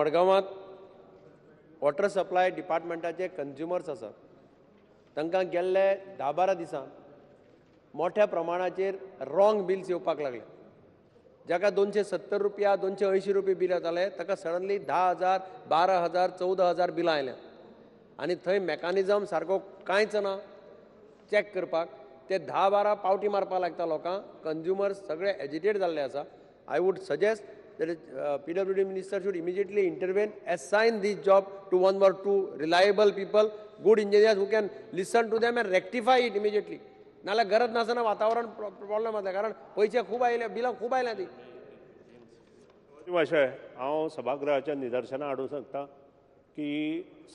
मडगांवांत water supply डिपार्टमेंटाचे consumers आसात तांकां गेल्ले 10-12 दिसांत मोठ्या प्रमाणाचेर रॉंग बिल्स येवपाक लागले. जाका 270 रुपया 280 रुपया बिल येताले ताका सडनली 10,000 12,000 14,000 बिलां आयल्या आनी थंय मेकानिजम सारको कांयच ना चॅक करपाक. ते 10-12 पावटी मारपाक लागता लोकांक. कंज्युमर्स सगळे एजिटेट जाल्ले आसा. I would suggest that PWD minister should immediately intervene, assign this job to 1 or 2 reliable people, good engineers who can listen to them and rectify it immediately. नाल्या गरज नासतना वातावरण प्रॉब्लेम जाता कारण पयशे खूब आयले बिलां खूब आयल्या ती. अशें हांव सभागृहाच्या निदर्शनां हाडूंक शकता की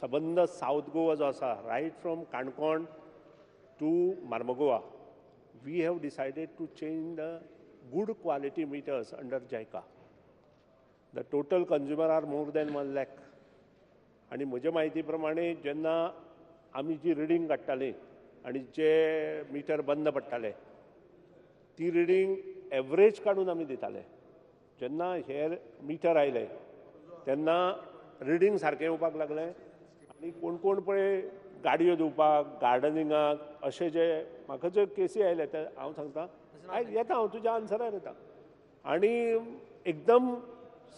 सबंद सावथ गोवा जो आसा right from Canacona to Mormugao we have decided to change the good quality meters under JICA. The total consumer are more than 1 lakh. आणि म्हज्या म्हायती प्रमाणे जेन्ना आमी जी रिडींग काडटालीं आनी जे मिटर बंद पडटाले ती रिडींग एवरेज काडून आमी दिताले. जेन्ना हे मिटर आयले तेन्ना रिडींग सारकें येवपाक लागलें आनी कोण कोण पळय गाडयो दिवपाक गार्डनिंगाक अशे जे म्हाका जे केसी आयले ते हांव सांगता येता हांव तुज्या आन्सरार येता आनी एकदम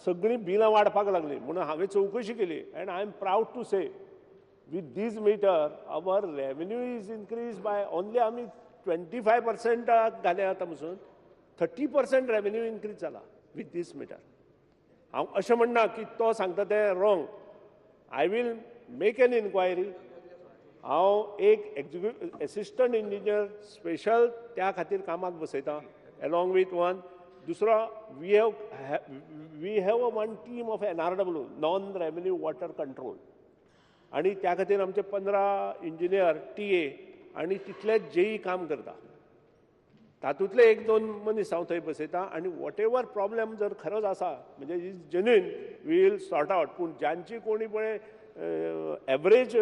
सगळीं बिलां वाडपाक लागलीं म्हणून हांवें चवकशी केली and I am proud to say with these meter our revenue is increase by only आमी 25% घाले आतां पसून 30% रेवन्यू इनक्रीज जाला विथ दीस मिटर. हांव अशें म्हणना की तो सांगता तें wrong. I will make an inquiry. हांव एक एसिस्टंट इंजिनियर स्पेशल त्या खातीर कामाक बसयता अलॉंग वीथ वन. दुसरो we have one team of NRW non revenue water control आनी त्या खातीर आमचे 15 इंजिनियर TA आनी तितलेच JE काम करता. तातूंतले 1-2 मनीस हांव थंय बसयता आनी वॉट एवर प्रॉब्लेम जर खरोच आसा म्हणजे is genuine we will sort out. पूण ज्यांची कोणी पळय एवरेज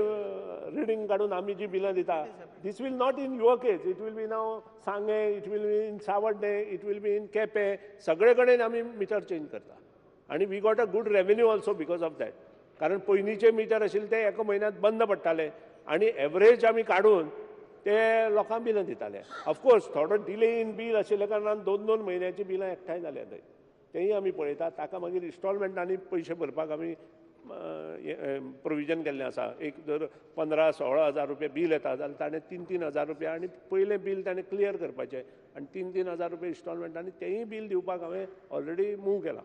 रिडींग काडून आमी जी बिलां दिता this will not in your case. It will be now Sanguem, it will be in सावड्डे, it will be in Quepem. सगळे कडेन आमी मिटर चेंज करता आनी we got a good revenue also because of that. कारण पयलींचे मिटर आशिल्ले ते एका म्हयन्यांत बंद पडटाले आनी एवरेज आमी काडून ते लोकांक बिलां दिताले. ऑफकोर्स थोडो डिले इन बील आशिल्ल्या कारणान 2-2 म्हयन्याची बिलां एकठांय जाल्या थंय. तेंय आमी पळयता. ताका मागीर इन्स्टॉलमेंटांनी पयशे भरपाक आमी प्रोविजन केल्लें आसा. एक जर 15-16 हजार रुपया बील येता जाल्यार ताणें 3-3 हजार रुपया आनी पयलें बील ताणें क्लियर करपाचें आनी 3-3 हजार रुपया इन्स्टॉलमेंटांनी तेंय बील दिवपाक हांवें ऑलरेडी मूव केलां.